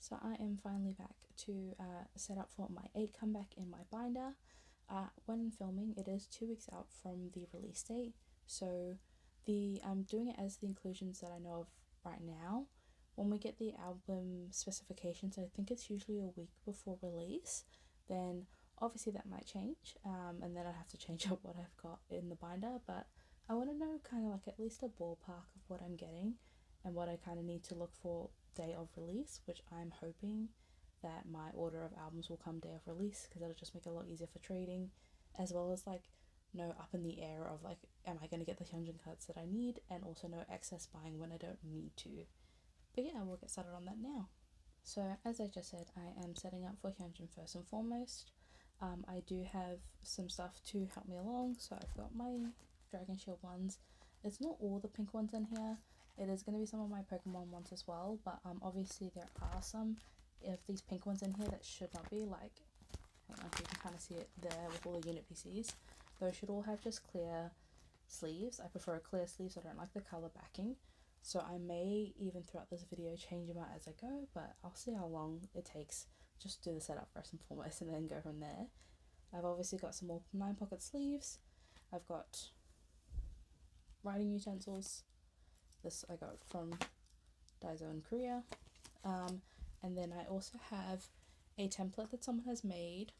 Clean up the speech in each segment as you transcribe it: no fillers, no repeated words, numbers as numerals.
So I am finally back to set up for my 8 comeback in my binder. When filming, it is 2 weeks out from the release date, so I'm doing it as the inclusions that I know of right now. When we get the album specifications, I think it's usually a week before release, then obviously that might change, and then I'd have to change up what I've got in the binder, but I want to know kind of like at least a ballpark of what I'm getting and what I kind of need to look for day of release, which I'm hoping that my order of albums will come day of release, because that'll just make it a lot easier for trading, as well as like no up in the air of like, am I going to get the hyunjin cards that I need, and also no excess buying when I don't need to. But yeah, we'll get started on that now. So as I just said, I am setting up for hyunjin first and foremost. I do have some stuff to help me along, so I've got my Dragon Shield ones. It's not all the pink ones in here. It is going to be some of my Pokemon ones as well, but obviously there are some of these pink ones in here that should not be, like, hang on, you can kind of see it there with all the unit PCs. Those should all have just clear sleeves. I prefer a clear sleeve, so I don't like the colour backing. So I may even throughout this video change them out as I go, but I'll see how long it takes. Just do the setup first and foremost and then go from there. I've obviously got some more 9 pocket sleeves. I've got writing utensils. This I got from Daiso in Korea. And then I also have a template that someone has made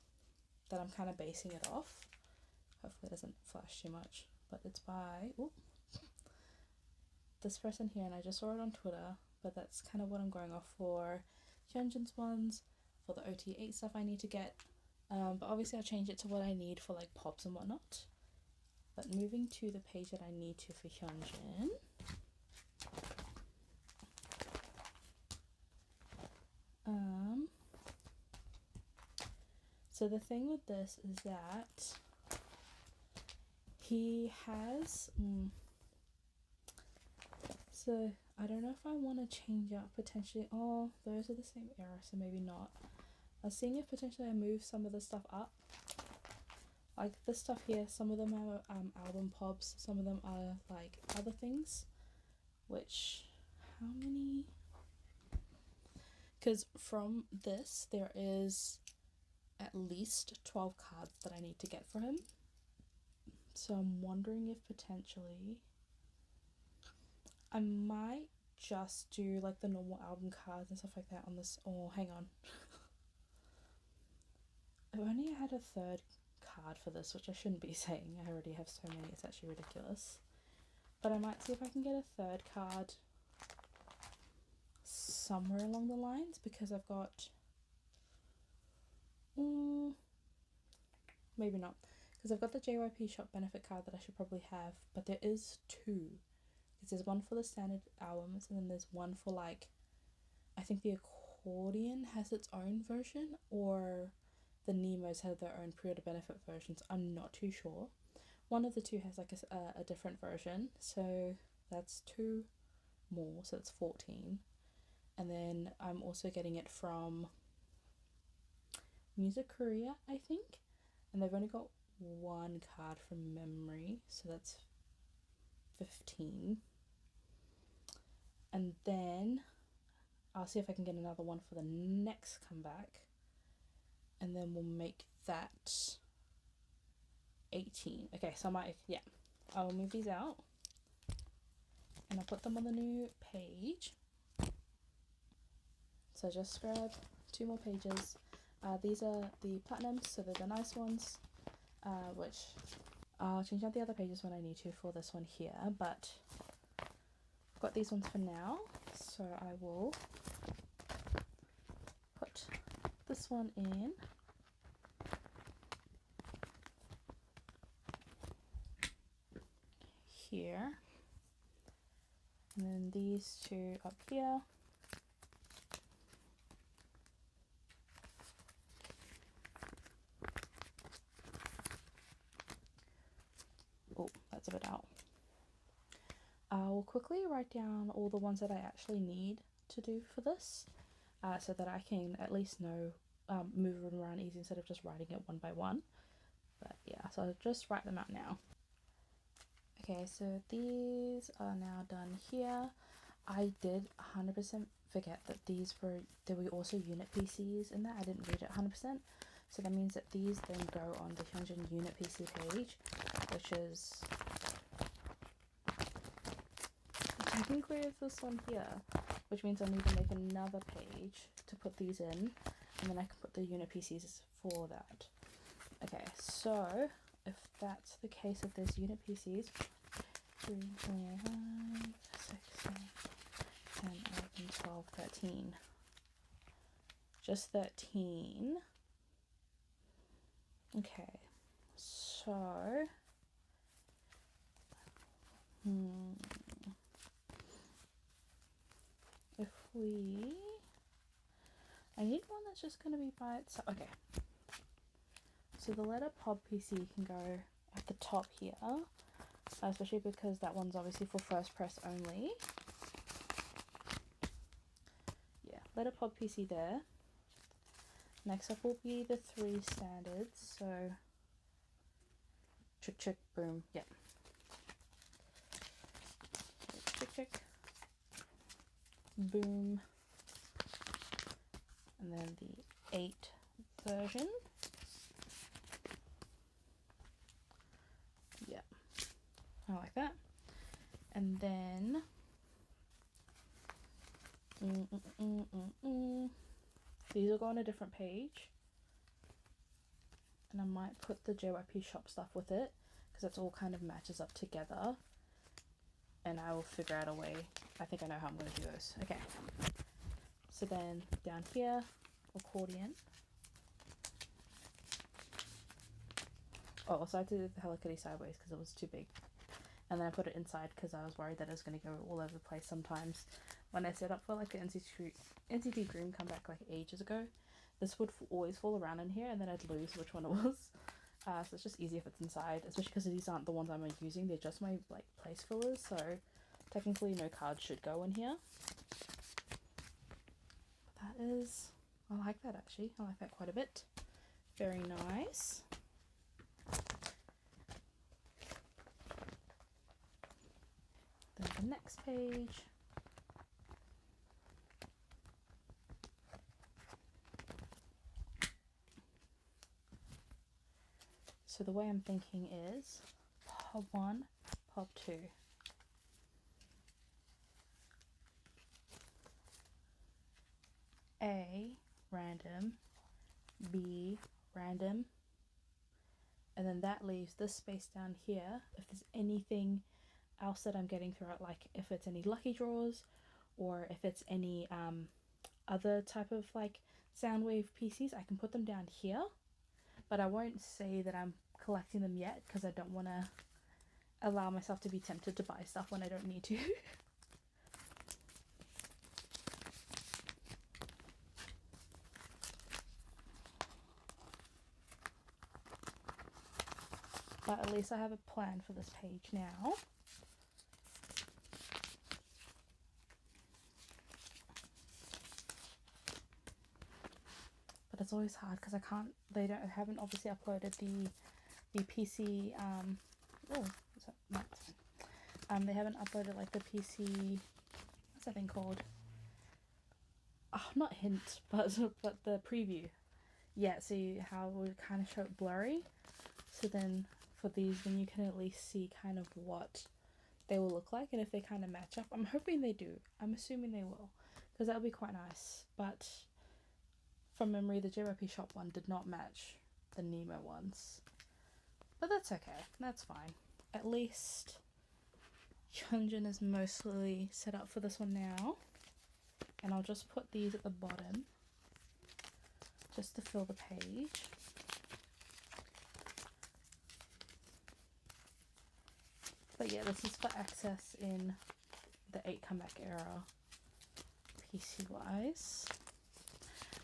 that I'm kind of basing it off. Hopefully it doesn't flash too much, but it's by this person here, and I just saw it on Twitter, but that's kind of what I'm going off for Hyunjin's ones, for the ot8 stuff I need to get, but obviously I'll change it to what I need for like pops and whatnot. But moving to the page that I need to for Hyunjin, so the thing with this is that he has so I don't know if I want to change up potentially. Oh, those are the same era, so maybe not. I was seeing if potentially I move some of the stuff up. Like this stuff here, some of them are album pops, some of them are like other things. Which, how many? Because from this, there is at least 12 cards that I need to get for him. So I'm wondering if potentially I might just do like the normal album cards and stuff like that on this. Oh, hang on. I've only had a third card for this, which I shouldn't be saying. I already have so many, it's actually ridiculous. But I might see if I can get a third card somewhere along the lines, because I've got maybe not, because I've got the JYP shop benefit card that I should probably have, but there is 2, because there's one for the standard albums and then there's one for like, I think the accordion has its own version, or the Nemos have their own pre-order benefit versions. I'm not too sure. One of the 2 has like a different version, so that's 2 more, so it's 14. And then I'm also getting it from Music Korea, I think, and they've only got 1 card from memory, so that's 15. And then I'll see if I can get another one for the next comeback, and then we'll make that 18. Okay, so I'll move these out and I'll put them on the new page. So just grab 2 more pages. These are the platinums, so they're the nice ones, which I'll change out the other pages when I need to for this one here, but I've got these ones for now, so I will put this one in. Here, and then these 2 up here. Oh, that's a bit out. I'll quickly write down all the ones that I actually need to do for this, so that I can at least know, move them around easy instead of just writing it one by one. But yeah, so I'll just write them out now. Okay, so these are now done here. I did 100% forget that there were also unit PCs in there. I didn't read it 100%. So that means that these then go on the Hyunjin unit PC page, which is technically is this one here, which means I need to make another page to put these in, and then I can put the unit PCs for that. Okay, so if that's the case, if there's unit PCs, 3, 4, 5, 6, 7, 10, 11, 12, 13. Just 13. Okay, so if I need one that's just going to be by itself. Okay, so the letter POB PC can go at the top here, especially because that one's obviously for first press only. Yeah, letter POB PC there. Next up will be the 3 standards, so chick chick boom, yep. Chick chick boom, and then the 8 version. Yeah, I like that. And then these will go on a different page, and I might put the JYP shop stuff with it because it's all kind of matches up together, and I will figure out a way. I think I know how I'm going to do those. Okay, so then down here, accordion. Oh, so I did the Hello Kitty sideways because it was too big, and then I put it inside because I was worried that it was going to go all over the place sometimes. When I set up for like the NCT Dream comeback like ages ago, this would always fall around in here, and then I'd lose which one it was. So it's just easier if it's inside, especially because these aren't the ones I'm using. They're just my like place fillers, so technically no cards should go in here. But that is, I like that actually. I like that quite a bit. Very nice. Then the next page. So the way I'm thinking is POB 1, POB 2. A, random, B, random, and then that leaves this space down here if there's anything else that I'm getting throughout, like if it's any lucky draws or if it's any other type of like Soundwave PCs, I can put them down here, but I won't say that I'm collecting them yet because I don't want to allow myself to be tempted to buy stuff when I don't need to. But at least I have a plan for this page now. But it's always hard because I can't, haven't obviously uploaded the PC, oh, is that, no, it's fine. They haven't uploaded like the PC, what's that thing called? Oh, not hint, but the preview. Yeah, see how we kind of show it blurry. So then for these, then you can at least see kind of what they will look like and if they kind of match up. I'm hoping they do. I'm assuming they will, because that would be quite nice. But from memory, the JYP shop one did not match the Nemo ones. But that's okay. That's fine. At least Hyunjin is mostly set up for this one now. And I'll just put these at the bottom just to fill the page. But yeah, this is for access in the 8 comeback era, PC-wise.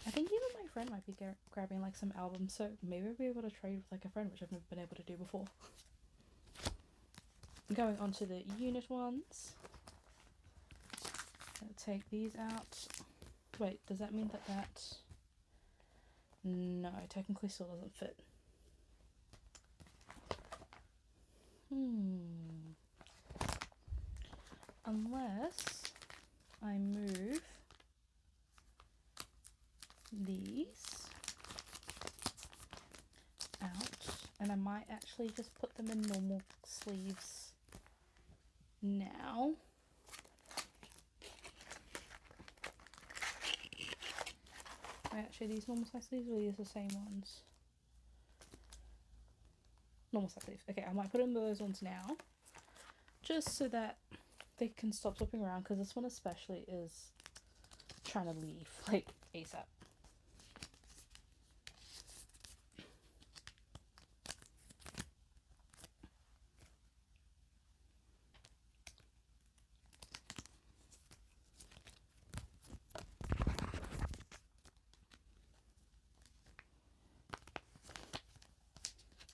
I think even my friend might be grabbing like some albums, so maybe I'll be able to trade with like a friend, which I've never been able to do before. Going on to the unit ones. Gonna take these out. Wait, does that mean that... No, technically still doesn't fit. Unless I move these out, and I might actually just put them in normal sleeves now. Actually, these normal size sleeves, or these the same ones? Normal size sleeves. Okay, I might put in those ones now, just so that they can stop swapping around, because this one especially is trying to leave like ASAP.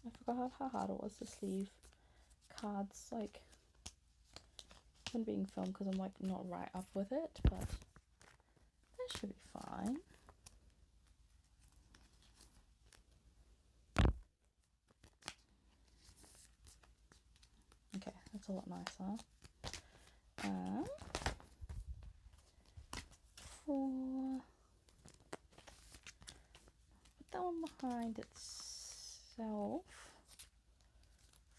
I forgot how hard it was to sleeve cards, like, when being filmed, because I'm like not right up with it, but that should be fine. Okay, that's a lot nicer. For put that one behind itself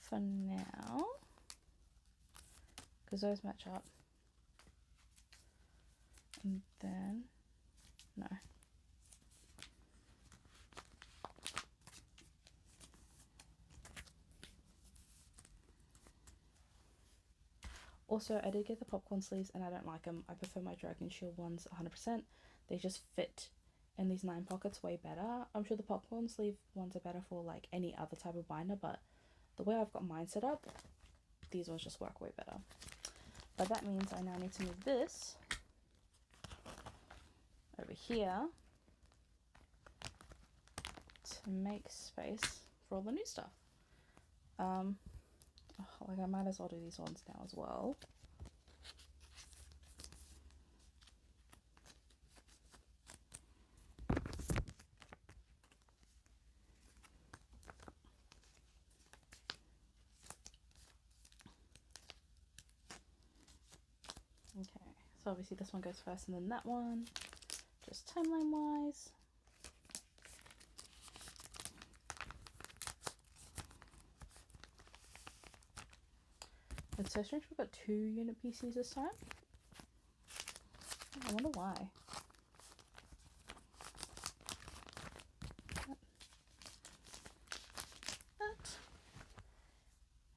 for now, because those match up. And then no. Also, I did get the popcorn sleeves and I don't like them. I prefer my Dragon Shield ones 100%. They just fit in these 9 pockets way better. I'm sure the popcorn sleeve ones are better for like any other type of binder, but the way I've got mine set up, these ones just work way better. But that means I now need to move this over here to make space for all the new stuff. Like, I might as well do these ones now as well. Okay, so obviously this one goes first and then that one, just timeline wise. It's so strange we've got 2 unit PCs this time. I wonder why. That.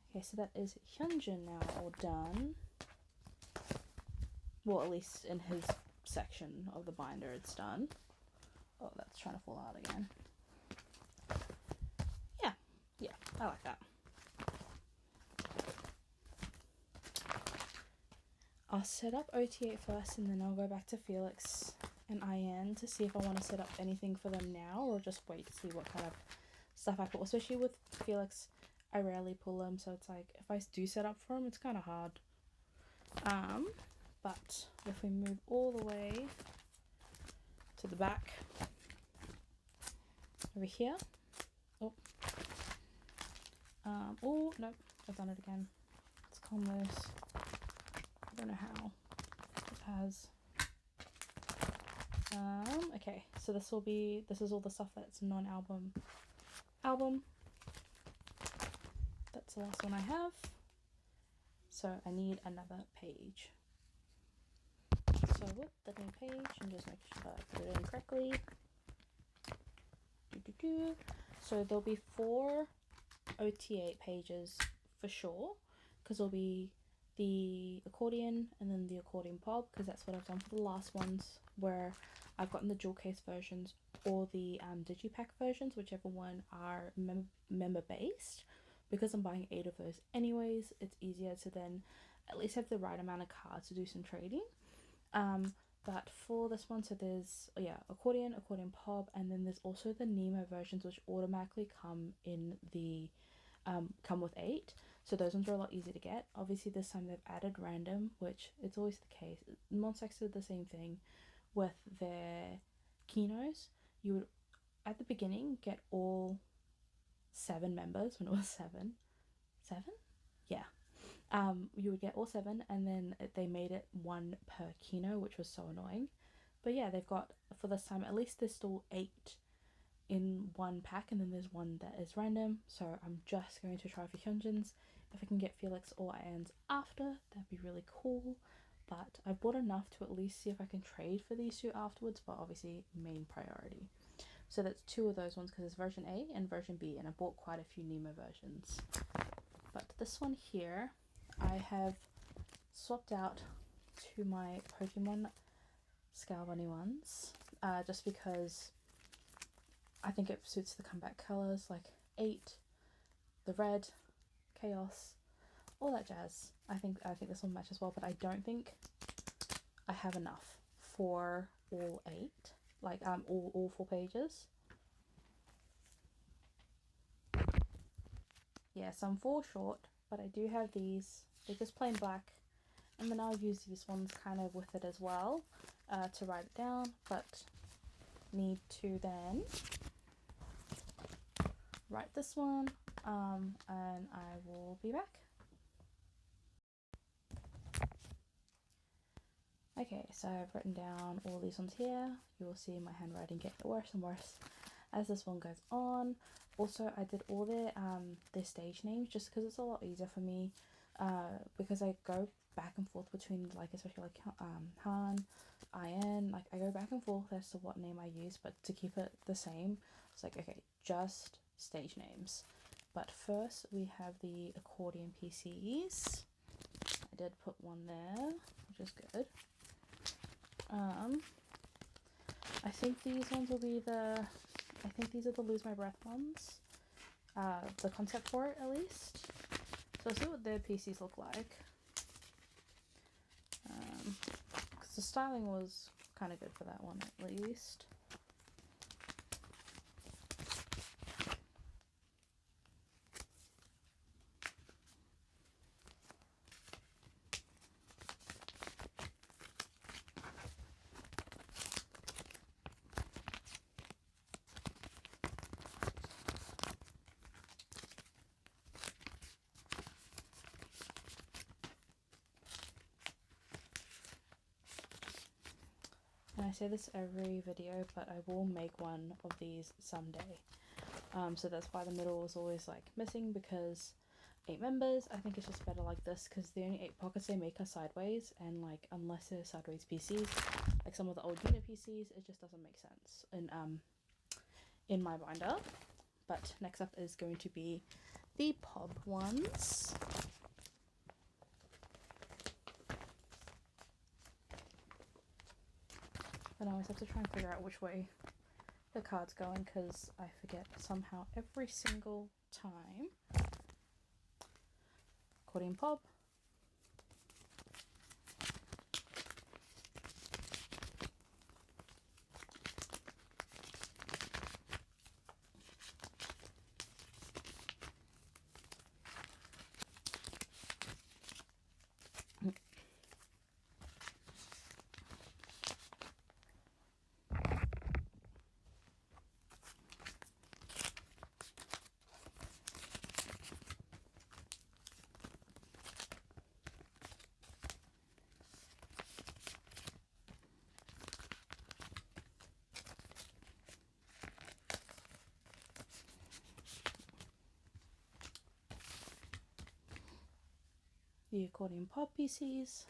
Okay, so that is Hyunjin now all done. Well, at least in his section of the binder it's done. Oh, that's trying to fall out again. Yeah, I like that. I'll set up ot8 first and then I'll go back to Felix and IN to see if I want to set up anything for them now or just wait to see what kind of stuff I pull. Especially with Felix, I rarely pull them, so it's like if I do set up for him, it's kind of hard. But if we move all the way to the back over here, oh nope, I've done it again. Let's comb this. I don't know how. It has. Okay, so this is all the stuff that's non-album. That's the last one I have. So I need another page. So with the new page, I'm just making sure that I put it in correctly. So there'll be 4 ot8 pages for sure, because there'll be the accordion and then the accordion pop, because that's what I've done for the last ones, where I've gotten the jewel case versions or the digipack versions, whichever one are member based. Because I'm buying 8 of those anyways, it's easier to then at least have the right amount of cards to do some trading. But for this one, so there's accordion pop, and then there's also the Nemo versions, which automatically come in the come with 8. So those ones are a lot easier to get. Obviously this time they've added random, which it's always the case. Monstex did the same thing with their Kinos. You would at the beginning get all 7 members when it was 7. Yeah. You would get all 7, and then they made it 1 per Kino, which was so annoying. But yeah, they've got for this time, at least there's still 8 in one pack, and then there's one that is random. So I'm just going to try for hyunjins. If I can get Felix or Anne's after, that'd be really cool. But I've bought enough to at least see if I can trade for these two afterwards, but obviously main priority. So that's 2 of those ones because it's version A and version B, and I bought quite a few Nemo versions. But this one here, I have swapped out to my Pokemon Scout Bunny ones, just because I think it suits the comeback colours, like 8, the red, chaos, all that jazz. I think this one matches well, but I don't think I have enough for all 8, like all 4 pages. Yeah, so I'm 4 short, but I do have these. They're just plain black, and then I'll use these ones kind of with it as well, to write it down, but need to then write this one, and I will be back. Okay, so I've written down all these ones here. You will see my handwriting get worse and worse as this one goes on. Also, I did all their stage names just because it's a lot easier for me, because I go back and forth between, like, especially like Han, In, like I go back and forth as to what name I use, but to keep it the same, it's like, okay, just stage names. But first we have the accordion PCs. I did put one there, which is good. I think these ones will be I think these are the Lose My Breath ones. The concept for it, at least. So let's see what their PCs look like. Because the styling was kind of good for that one, at least. And I say this every video, but I will make one of these someday. So that's why the middle is always like missing, because 8 members, I think it's just better like this, because the only 8 pockets they make are sideways, and like unless they're sideways PCs, like some of the old unit PCs, it just doesn't make sense in my binder. But next up is going to be the pub ones. And I always have to try and figure out which way the card's going, because I forget somehow every single time. Accordion pop. The accordion pop PCs.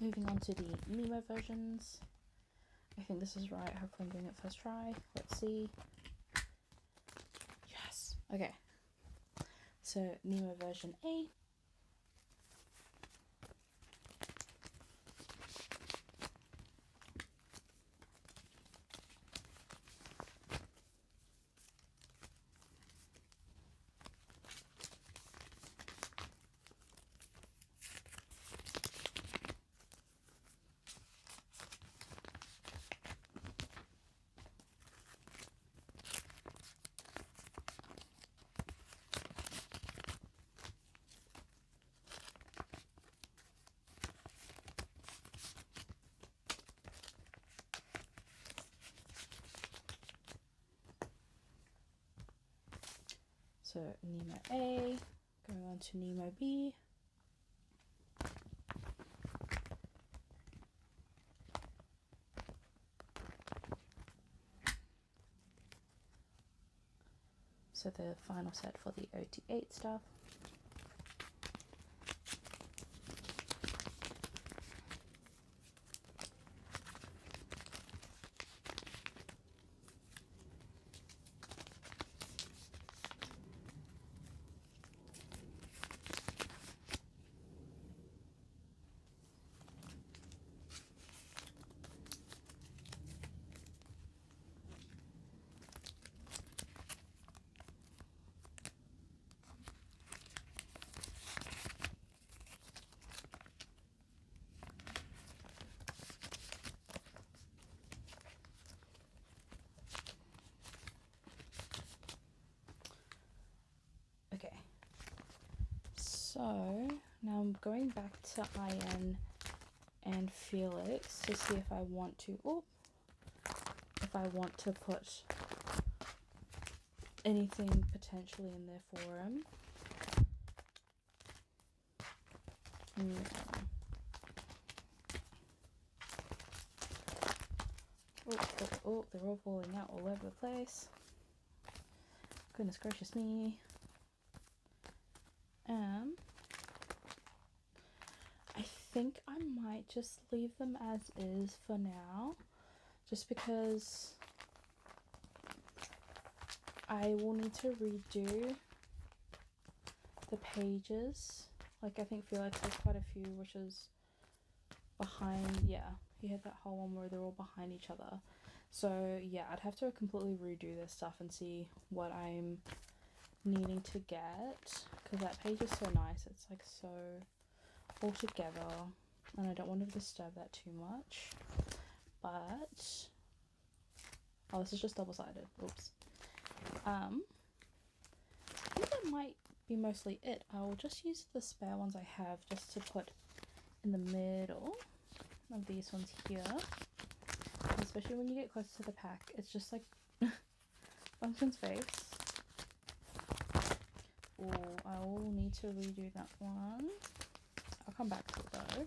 Moving on to the Nemo versions. I think this is right. Hopefully I'm doing it first try. Let's see. Yes. Okay. So Nemo version A. So Nemo A, going on to Nemo B. so the final set for the ot8 stuff. Okay, so now I'm going back to Iron and Felix to see if I want to, put anything potentially in there for him. Oh, they're all falling out all over the place. Goodness gracious me. I think I might just leave them as is for now, just because I will need to redo the pages. Like, I think Felix has quite a few, which is behind, yeah, he had that whole one where they're all behind each other. So yeah, I'd have to completely redo this stuff and see what I'm needing to get, because that page is so nice. It's like so all together, and I don't want to disturb that too much. But oh, this is just double-sided. Oops. I think that might be mostly it. I will just use the spare ones I have just to put in the middle of these ones here, especially when you get close to the pack. It's just like Pumpkin's face. Oh, I will need to redo that one. I'll come back to it though,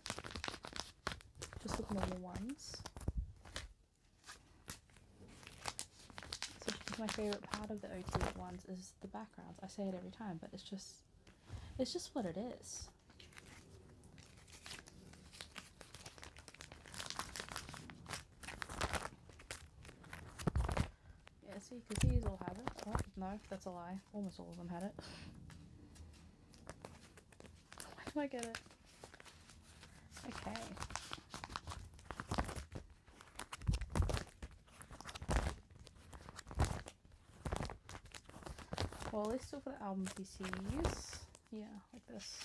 just with normal ones. So my favourite part of the ot8 ones is the backgrounds. I say it every time, but it's just what it is. Yeah, see, because these all have it. Oh, no, that's a lie. Almost all of them had it. Why do I get it? Okay. Well, at least still for the album PCs. Yeah, like this.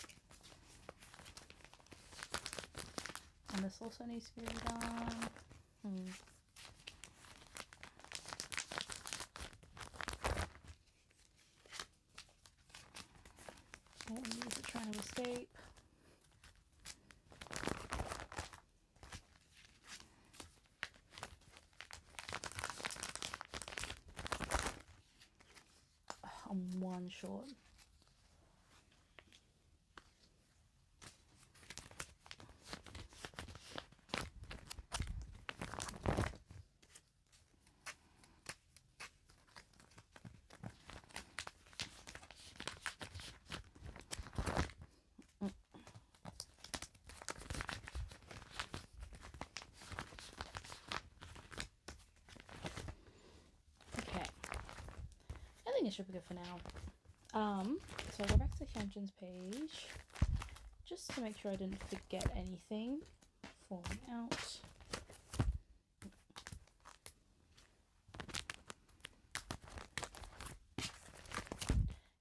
And this also needs to be redone. Oh, these are trying to escape. I'm one short. I think it should be good for now. So I'll go back to Hyunjin's page just to make sure I didn't forget anything falling out.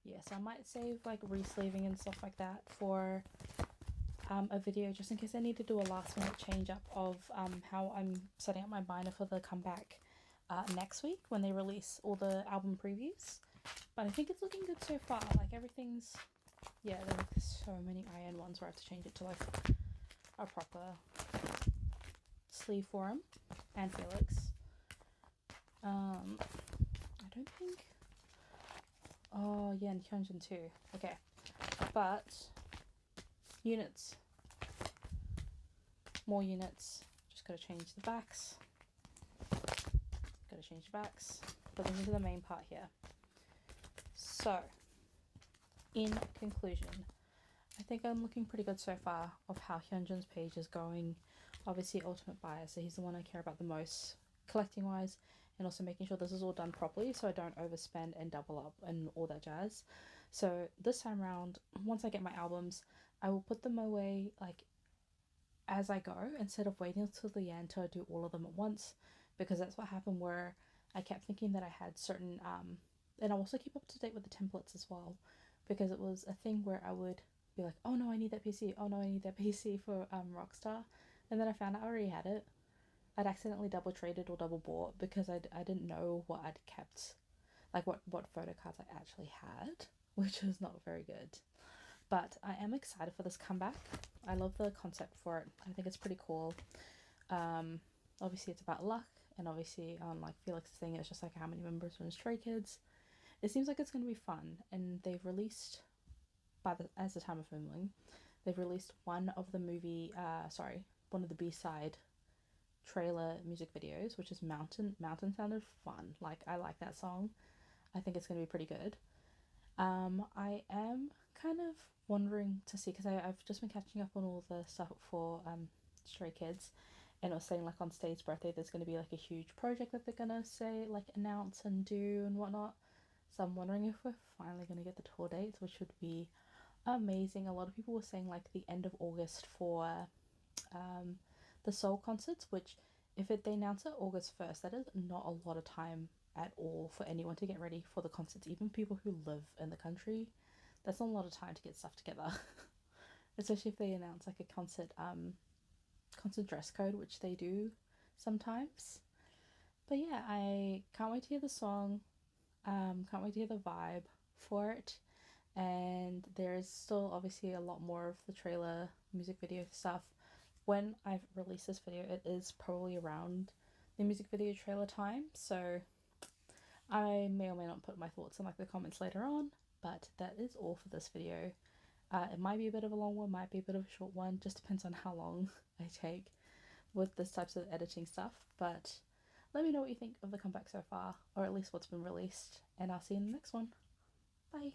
Yes, I might save like re-sleeving and stuff like that for a video, just in case I need to do a last minute change up of how I'm setting up my binder for the comeback next week when they release all the album previews. But I think it's looking good so far. Like, everything's, yeah, there's so many IN ones where I have to change it to like a proper sleeve for him and Felix. I don't think, oh yeah, and Hyunjin too. Okay, but units, more units. Just gotta change the backs. But this is the main part here. So, in conclusion, I think I'm looking pretty good so far of how Hyunjin's page is going. Obviously, ultimate buyer, so he's the one I care about the most, collecting wise, and also making sure this is all done properly so I don't overspend and double up and all that jazz. So this time around, once I get my albums, I will put them away like as I go instead of waiting until the end to do all of them at once, because that's what happened where I kept thinking that I had certain and I also keep up to date with the templates as well, because it was a thing where I would be like, oh no, I need that PC, oh no, I need that PC for Rockstar, and then I found out I already had it. I'd accidentally double traded or double bought because I didn't know what I'd kept, like what photo cards I actually had, which was not very good. But I am excited for this comeback. I love the concept for it. I think it's pretty cool. Um, Obviously it's about luck, and obviously like Felix's thing, it's just like how many members from Stray Kids. It seems like it's going to be fun, and they've released as the time of filming, they've released one of the movie one of the B-side trailer music videos, which is Mountain. Mountain sounded fun. Like, I like that song. I think it's going to be pretty good. I am kind of wondering to see, because I've just been catching up on all the stuff for Stray Kids, and it was saying like on State's birthday there's going to be like a huge project that they're going to say like announce and do and whatnot. So I'm wondering if we're finally going to get the tour dates, which would be amazing. A lot of people were saying like the end of August for um, the Seoul concerts, which they announce it August 1st, that is not a lot of time at all for anyone to get ready for the concerts. Even people who live in the country, that's not a lot of time to get stuff together. Especially if they announce like a concert dress code, which they do sometimes. But yeah, I can't wait to hear the song. Can't wait to hear the vibe for it. And there's still obviously a lot more of the trailer music video stuff. When I've released this video, it is probably around the music video trailer time, so I may or may not put my thoughts in like the comments later on. But that is all for this video. It might be a bit of a long one, might be a bit of a short one, just depends on how long I take with this types of editing stuff. But let me know what you think of the comeback so far, or at least what's been released, and I'll see you in the next one. Bye.